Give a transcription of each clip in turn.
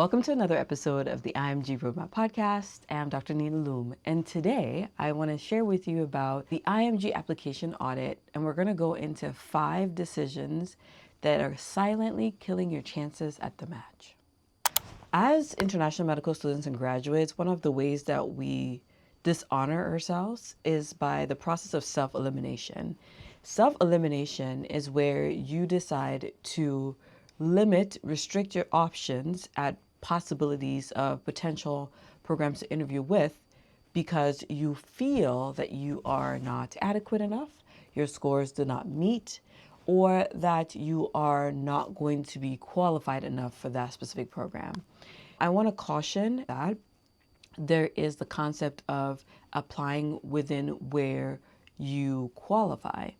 Welcome to another episode of the IMG ROADMAP podcast. I'm Dr. Nina Loom, and today I want to share with you about the IMG application audit, and we're going to go into 5 decisions that are silently killing your chances at the match. As international medical students and graduates, one of the ways that we dishonor ourselves is by the process of self-elimination. Self-elimination is where you decide to restrict your options at possibilities of potential programs to interview with because you feel that you are not adequate enough, your scores do not meet, or that you are not going to be qualified enough for that specific program. I want to caution that there is the concept of applying within where you qualify,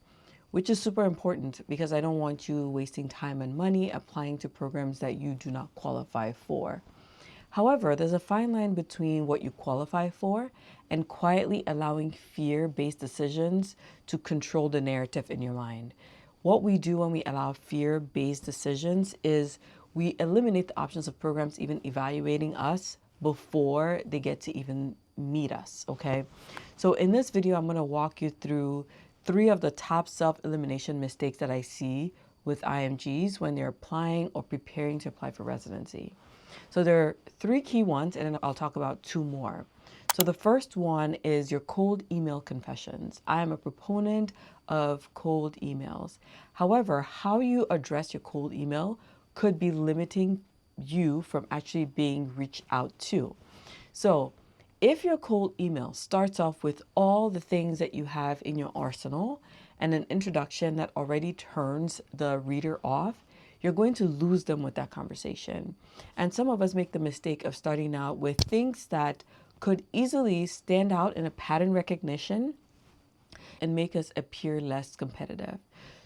which is super important because I don't want you wasting time and money applying to programs that you do not qualify for. However, there's a fine line between what you qualify for and quietly allowing fear-based decisions to control the narrative in your mind. What we do when we allow fear-based decisions is we eliminate the options of programs even evaluating us before they get to even meet us, okay? So in this video, I'm going to walk you through 3 of the top self-elimination mistakes that I see with IMGs when they're applying or preparing to apply for residency. So there are 3 key ones, and then I'll talk about 2 more. So the first one is your cold email confessions. I am a proponent of cold emails. However, how you address your cold email could be limiting you from actually being reached out to. So if your cold email starts off with all the things that you have in your arsenal and an introduction that already turns the reader off, you're going to lose them with that conversation. And some of us make the mistake of starting out with things that could easily stand out in a pattern recognition and make us appear less competitive.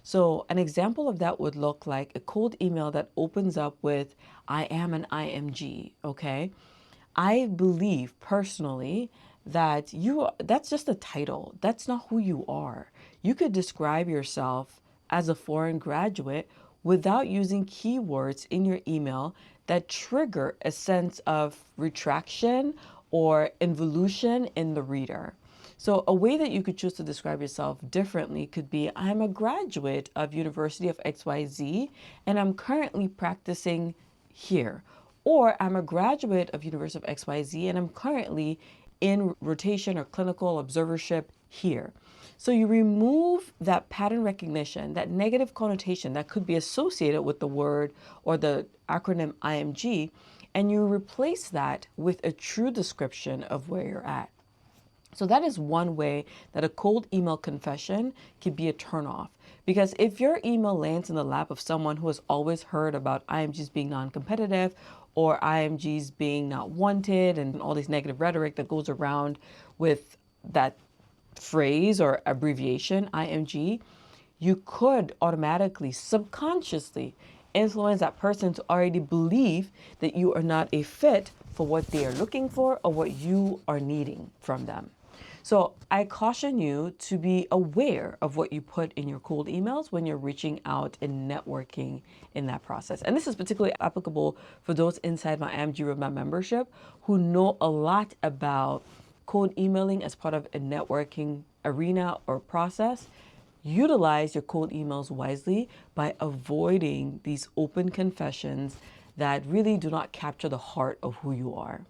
So an example of that would look like a cold email that opens up with, I am an IMG, okay? I believe personally that that's just a title. That's not who you are. You could describe yourself as a foreign graduate without using keywords in your email that trigger a sense of retraction or involution in the reader. So a way that you could choose to describe yourself differently could be, I'm a graduate of University of XYZ and I'm currently practicing here. Or I'm a graduate of University of XYZ and I'm currently in rotation or clinical observership here. So you remove that pattern recognition, that negative connotation that could be associated with the word or the acronym IMG, and you replace that with a true description of where you're at. So that is one way that a cold email confession could be a turnoff. Because if your email lands in the lap of someone who has always heard about IMGs being non-competitive or IMGs being not wanted and all this negative rhetoric that goes around with that phrase or abbreviation, IMG, you could automatically, subconsciously influence that person to already believe that you are not a fit for what they are looking for or what you are needing from them. So I caution you to be aware of what you put in your cold emails when you're reaching out and networking in that process. And this is particularly applicable for those inside my IMG ROADMAP membership who know a lot about cold emailing as part of a networking arena or process. Utilize your cold emails wisely by avoiding these open confessions that really do not capture the heart of who you are.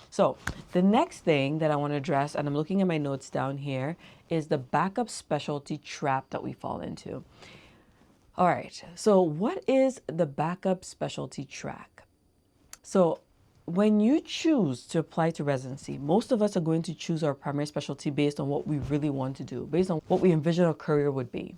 So the next thing that I want to address, and I'm looking at my notes down here, is the backup specialty trap that we fall into. All right, so what is the backup specialty track? So when you choose to apply to residency, most of us are going to choose our primary specialty based on what we really want to do, based on what we envision our career would be.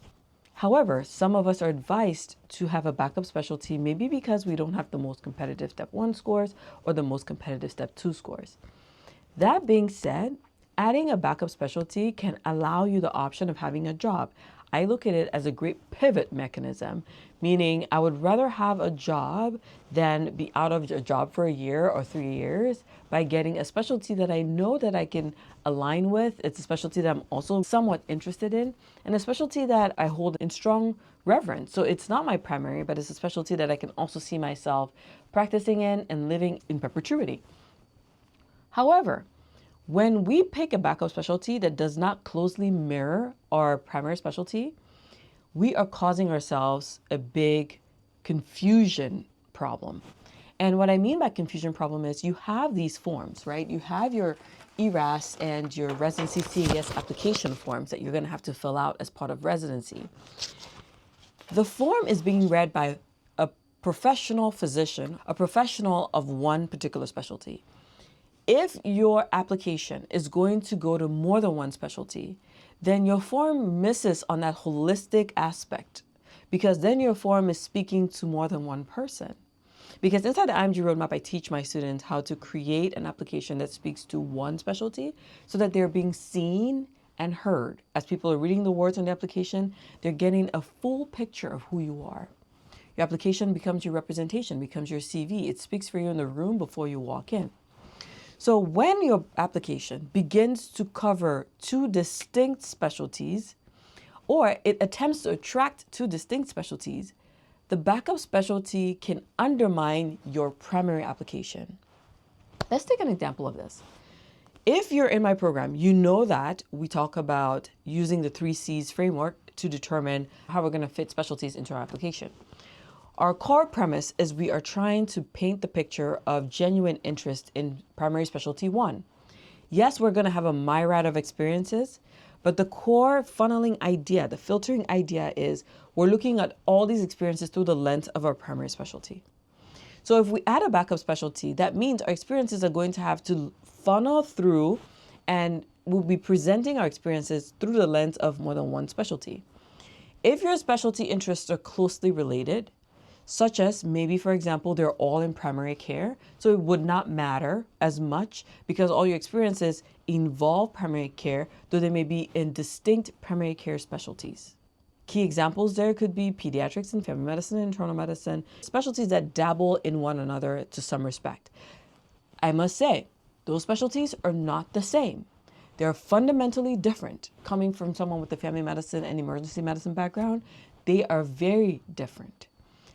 However, some of us are advised to have a backup specialty, maybe because we don't have the most competitive Step 1 scores or the most competitive Step 2 scores. That being said, adding a backup specialty can allow you the option of having a job. I look at it as a great pivot mechanism, meaning I would rather have a job than be out of a job for a year or 3 years by getting a specialty that I know that I can align with. It's a specialty that I'm also somewhat interested in, and a specialty that I hold in strong reverence. So it's not my primary, but it's a specialty that I can also see myself practicing in and living in perpetuity. However, when we pick a backup specialty that does not closely mirror our primary specialty, we are causing ourselves a big confusion problem. And what I mean by confusion problem is you have these forms, right? You have your ERAS and your residency CAS application forms that you're going to have to fill out as part of residency. The form is being read by a professional physician, a professional of one particular specialty. If your application is going to go to more than one specialty, then your form misses on that holistic aspect, because then your form is speaking to more than one person. Because inside the IMG roadmap, I teach my students how to create an application that speaks to one specialty so that they're being seen and heard. As people are reading the words on the application, they're getting a full picture of who you are. Your application becomes your representation, becomes your CV. It speaks for you in the room before you walk in. So when your application begins to cover two distinct specialties, or it attempts to attract two distinct specialties, the backup specialty can undermine your primary application. Let's take an example of this. If you're in my program, you know that we talk about using the 3Cs framework to determine how we're going to fit specialties into our application. Our core premise is we are trying to paint the picture of genuine interest in primary specialty 1. Yes, we're going to have a myriad of experiences, but the core funneling idea, the filtering idea is we're looking at all these experiences through the lens of our primary specialty. So if we add a backup specialty, that means our experiences are going to have to funnel through, and we'll be presenting our experiences through the lens of more than one specialty. If your specialty interests are closely related, such as maybe, for example, they're all in primary care, so it would not matter as much because all your experiences involve primary care, though they may be in distinct primary care specialties. Key examples there could be pediatrics and family medicine and internal medicine, specialties that dabble in one another to some respect. I must say, those specialties are not the same. They're fundamentally different. Coming from someone with a family medicine and emergency medicine background, they are very different.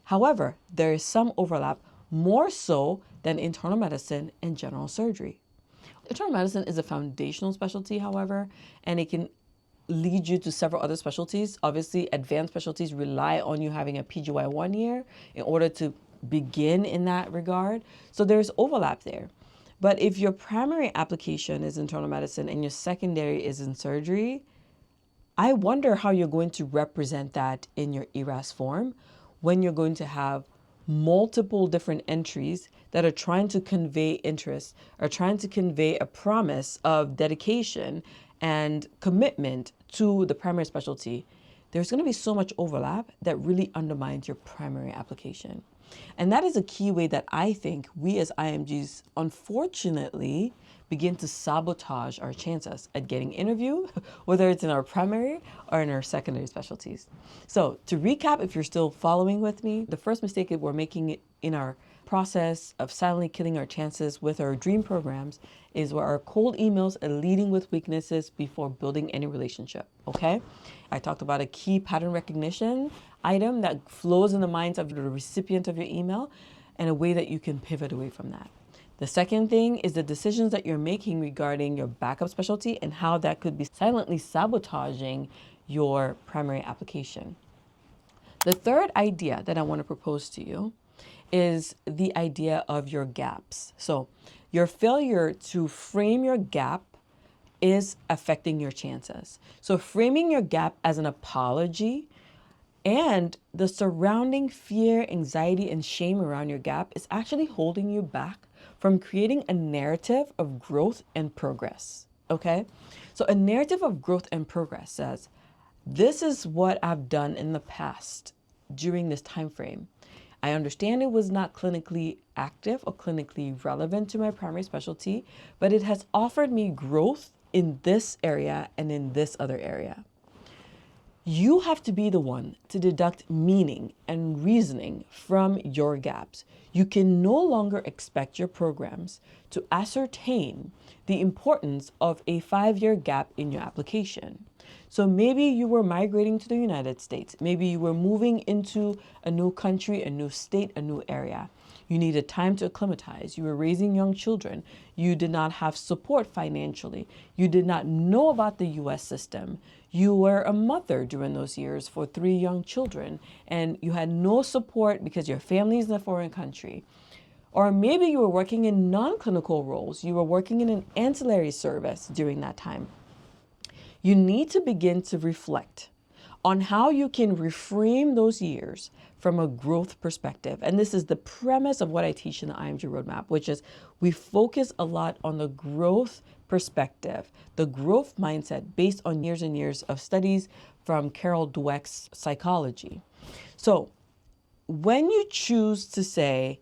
However, there is some overlap, more so than internal medicine and general surgery. Internal medicine is a foundational specialty, however, and it can lead you to several other specialties. Obviously, advanced specialties rely on you having a PGY 1 year in order to begin in that regard. So there's overlap there. But if your primary application is internal medicine and your secondary is in surgery, I wonder how you're going to represent that in your ERAS form when you're going to have multiple different entries that are trying to convey interest, are trying to convey a promise of dedication and commitment to the primary specialty. There's going to be so much overlap that really undermines your primary application. And that is a key way that I think we as IMGs, unfortunately, begin to sabotage our chances at getting interviewed, whether it's in our primary or in our secondary specialties. So to recap, if you're still following with me, the first mistake that we're making in our process of silently killing our chances with our dream programs is where our cold emails are leading with weaknesses before building any relationship, okay? I talked about a key pattern recognition item that flows in the minds of the recipient of your email and a way that you can pivot away from that. The second thing is the decisions that you're making regarding your backup specialty and how that could be silently sabotaging your primary application. The third idea that I want to propose to you is the idea of your gaps. So your failure to frame your gap is affecting your chances. So framing your gap as an apology and the surrounding fear, anxiety, and shame around your gap is actually holding you back from creating a narrative of growth and progress, okay? So a narrative of growth and progress says, this is what I've done in the past during this time frame. I understand it was not clinically active or clinically relevant to my primary specialty, but it has offered me growth in this area and in this other area. You have to be the one to deduct meaning and reasoning from your gaps. You can no longer expect your programs to ascertain the importance of a 5-year gap in your application. So maybe you were migrating to the United States. Maybe you were moving into a new country, a new state, a new area. You needed time to acclimatize. You were raising young children. You did not have support financially. You did not know about the US system. You were a mother during those years for 3 young children, and you had no support because your family is in a foreign country. Or maybe you were working in non-clinical roles. You were working in an ancillary service during that time. You need to begin to reflect on how you can reframe those years from a growth perspective. And this is the premise of what I teach in the IMG Roadmap, which is we focus a lot on the growth perspective, the growth mindset based on years and years of studies from Carol Dweck's psychology. So when you choose to say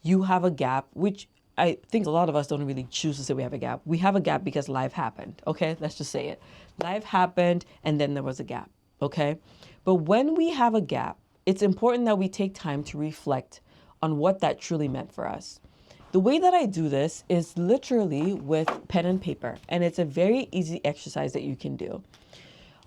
you have a gap, which I think a lot of us don't really choose to say we have a gap. We have a gap because life happened. Okay, let's just say it. Life happened and then there was a gap. Okay, but when we have a gap, it's important that we take time to reflect on what that truly meant for us. The way that I do this is literally with pen and paper, and it's a very easy exercise that you can do.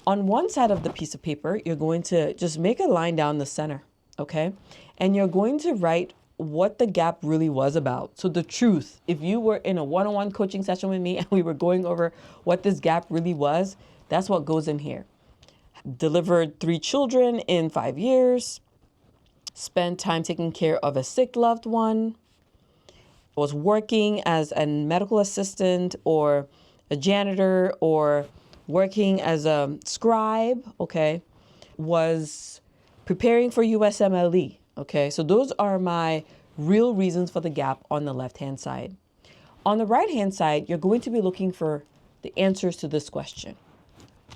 On one side of the piece of paper, you're going to just make a line down the center, okay? And you're going to write what the gap really was about. So the truth, if you were in a one-on-one coaching session with me and we were going over what this gap really was, that's what goes in here. Delivered 3 children in 5 years, spent time taking care of a sick loved one, was working as a medical assistant or a janitor or working as a scribe, okay, was preparing for USMLE, okay. So those are my real reasons for the gap on the left-hand side. On the right-hand side, you're going to be looking for the answers to this question.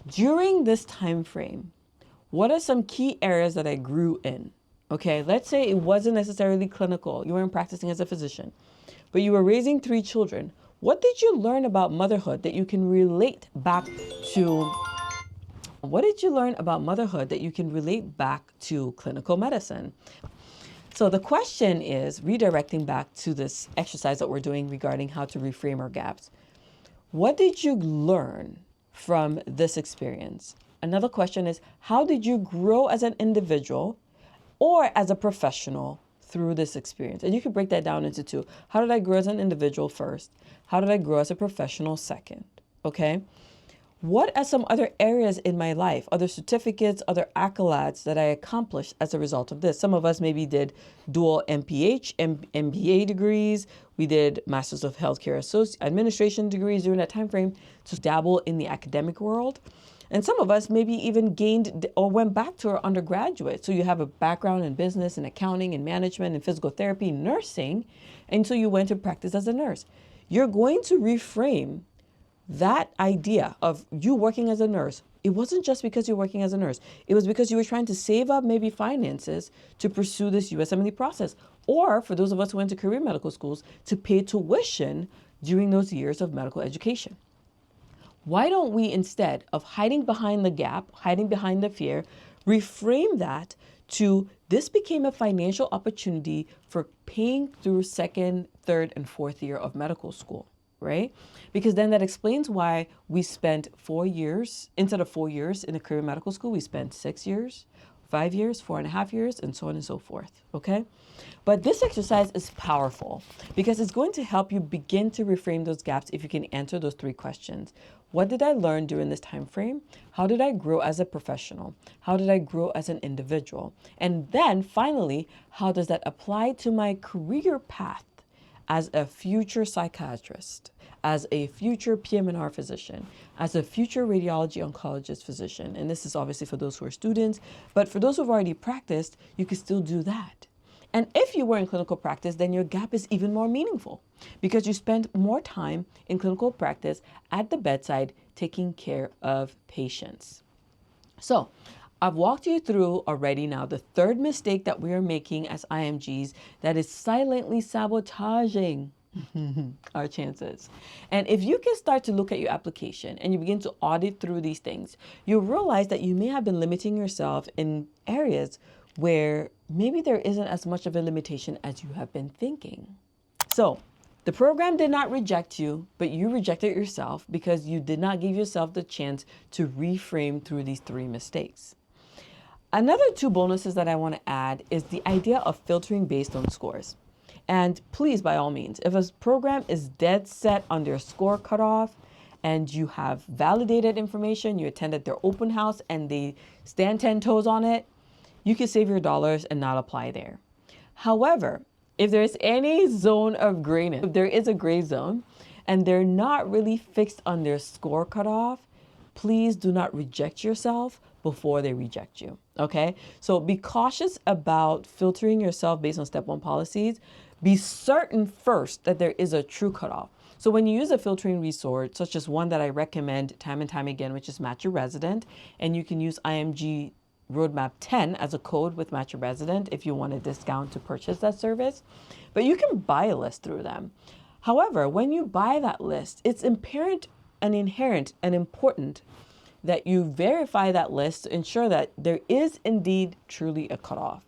During this time frame, what are some key areas that I grew in? Okay, let's say it wasn't necessarily clinical. You weren't practicing as a physician, but you were raising 3 children. What did you learn about motherhood that you can relate back to? What did you learn about motherhood that you can relate back to clinical medicine? So the question is redirecting back to this exercise that we're doing regarding how to reframe our gaps. What did you learn from this experience? Another question is, how did you grow as an individual or as a professional through this experience? And you can break that down into 2. How did I grow as an individual first? How did I grow as a professional second? Okay. What are some other areas in my life, other certificates, other accolades that I accomplished as a result of this? Some of us maybe did dual MPH, MBA degrees. We did Masters of Healthcare Administration degrees during that time frame to dabble in the academic world. And some of us maybe even gained or went back to our undergraduate. So you have a background in business and accounting and management and physical therapy, nursing, and so you went to practice as a nurse. You're going to reframe that idea of you working as a nurse. It wasn't just because you're working as a nurse. It was because you were trying to save up maybe finances to pursue this USMLE process. Or for those of us who went to career medical schools, to pay tuition during those years of medical education. Why don't we, instead of hiding behind the gap, hiding behind the fear, reframe that to this became a financial opportunity for paying through 2nd, 3rd, and 4th year of medical school, right? Because then that explains why we spent 4 years, instead of 4 years in a career medical school, we spent 6 years, 5 years, 4.5 years, and so on and so forth, okay? But this exercise is powerful because it's going to help you begin to reframe those gaps if you can answer those 3 questions. What did I learn during this time frame? How did I grow as a professional? How did I grow as an individual? And then finally, how does that apply to my career path as a future psychiatrist, as a future PM&R physician, as a future radiology oncologist physician? And this is obviously for those who are students, but for those who've already practiced, you can still do that. And if you were in clinical practice, then your gap is even more meaningful because you spend more time in clinical practice at the bedside taking care of patients. So I've walked you through already now the 3rd mistake that we are making as IMGs that is silently sabotaging our chances. And if you can start to look at your application and you begin to audit through these things, you'll realize that you may have been limiting yourself in areas where maybe there isn't as much of a limitation as you have been thinking. So the program did not reject you, but you rejected yourself because you did not give yourself the chance to reframe through these 3 mistakes. Another 2 bonuses that I want to add is the idea of filtering based on scores. And please, by all means, if a program is dead set on their score cutoff and you have validated information, you attended their open house and they stand 10 toes on it, you can save your dollars and not apply there. However, if there's any zone of grayness, if there is a gray zone and they're not really fixed on their score cutoff, please do not reject yourself before they reject you, okay? So be cautious about filtering yourself based on step 1 policies. Be certain first that there is a true cutoff. So when you use a filtering resource, such as one that I recommend time and time again, which is Match Your Resident, and you can use IMG ROADMAP 10 as a code with Match Your Resident if you want a discount to purchase that service, but you can buy a list through them. However, when you buy that list, it's inherent and important that you verify that list to ensure that there is indeed truly a cutoff.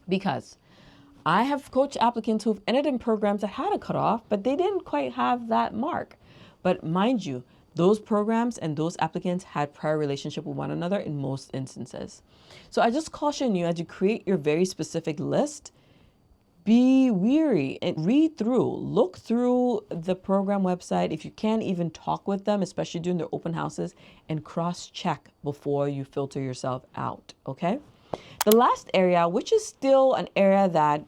Because I have coached applicants who've entered in programs that had a cutoff, but they didn't quite have that mark. But mind you, those programs and those applicants had prior relationship with one another in most instances. So I just caution you as you create your very specific list, be wary and read through, look through the program website. If you can, even talk with them, especially during their open houses, and cross-check before you filter yourself out, okay? The last area, which is still an area that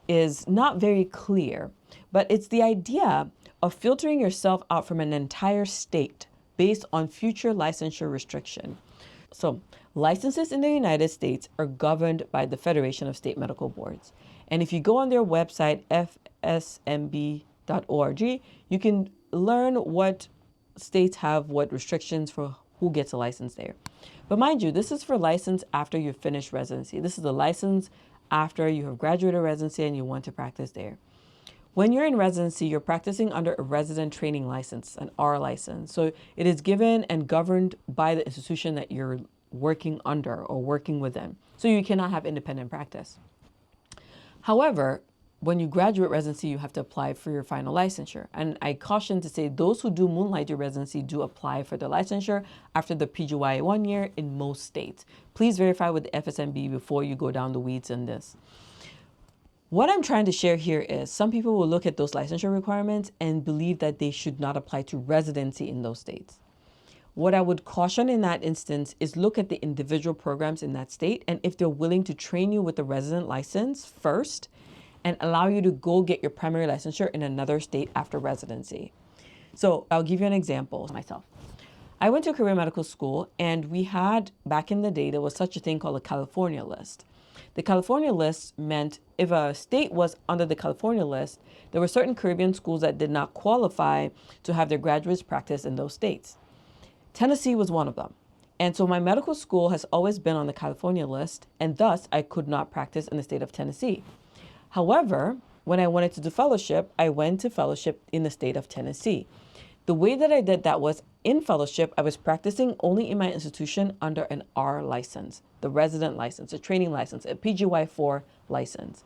is not very clear, but it's the idea of filtering yourself out from an entire state based on future licensure restriction. So licenses in the United States are governed by the Federation of State Medical Boards. And if you go on their website, fsmb.org, you can learn what states have what restrictions for who gets a license there. But mind you, this is for license after you finish residency. This is the license after you have graduated residency and you want to practice there. When you're in residency, you're practicing under a resident training license, an R license. So it is given and governed by the institution that you're working under or working within. So you cannot have independent practice. However, when you graduate residency, you have to apply for your final licensure. And I caution to say those who do moonlight your residency do apply for the licensure after the PGY 1 year in most states. Please verify with the FSMB before you go down the weeds in this. What I'm trying to share here is some people will look at those licensure requirements and believe that they should not apply to residency in those states. What I would caution in that instance is look at the individual programs in that state and if they're willing to train you with the resident license first and allow you to go get your primary licensure in another state after residency. So I'll give you an example myself. I went to a career medical school and we had, back in the day, there was such a thing called a California list. The California list meant if a state was under the California list, there were certain Caribbean schools that did not qualify to have their graduates practice in those states. Tennessee was one of them. And so my medical school has always been on the California list, and thus I could not practice in the state of Tennessee. However, when I wanted to do fellowship, I went to fellowship in the state of Tennessee. The way that I did that was in fellowship, I was practicing only in my institution under an R license, the resident license, a training license, a PGY4 license.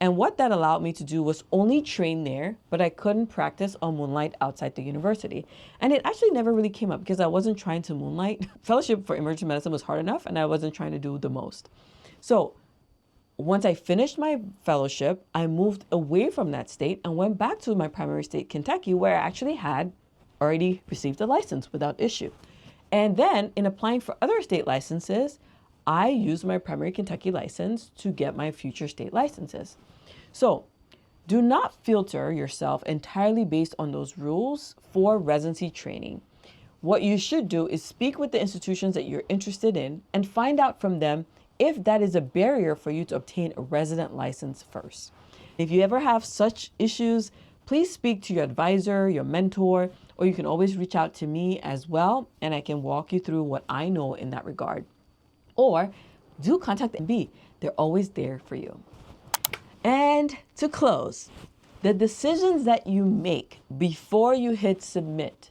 And what that allowed me to do was only train there, but I couldn't practice on moonlight outside the university. And it actually never really came up because I wasn't trying to moonlight. Fellowship for emergency medicine was hard enough and I wasn't trying to do the most. So once I finished my fellowship, I moved away from that state and went back to my primary state, Kentucky, where I actually had already received a license without issue. And then in applying for other state licenses, I used my primary Kentucky license to get my future state licenses. So do not filter yourself entirely based on those rules for residency training. What you should do is speak with the institutions that you're interested in and find out from them if that is a barrier for you to obtain a resident license first. If you ever have such issues, please speak to your advisor, your mentor, or you can always reach out to me as well, and I can walk you through what I know in that regard. Or do contact MB. They're always there for you. And to close, The decisions that you make before you hit submit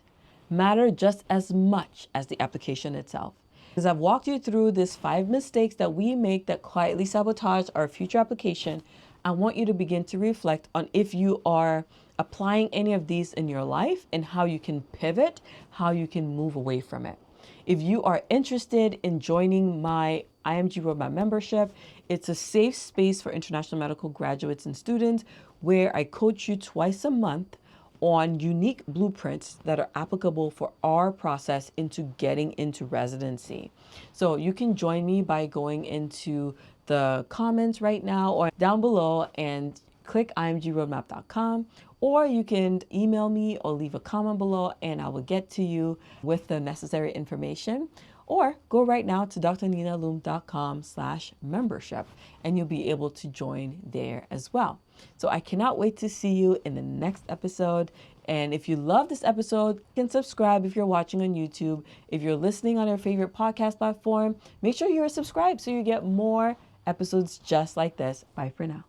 matter just as much as the application itself. Because I've walked you through this 5 mistakes that we make that quietly sabotage our future application, I want you to begin to reflect on if you are applying any of these in your life and how you can pivot, how you can move away from it. If you are interested in joining my IMG Roadmap membership, it's a safe space for international medical graduates and students where I coach you twice a month on unique blueprints that are applicable for our process into getting into residency. So you can join me by going into the comments right now or down below and click imgroadmap.com, or you can email me or leave a comment below and I will get to you with the necessary information. Or go right now to drninaloom.com/membership and you'll be able to join there as well. So I cannot wait to see you in the next episode. And if you love this episode, you can subscribe if you're watching on YouTube. If you're listening on your favorite podcast platform, make sure you're subscribed so you get more episodes just like this. Bye for now.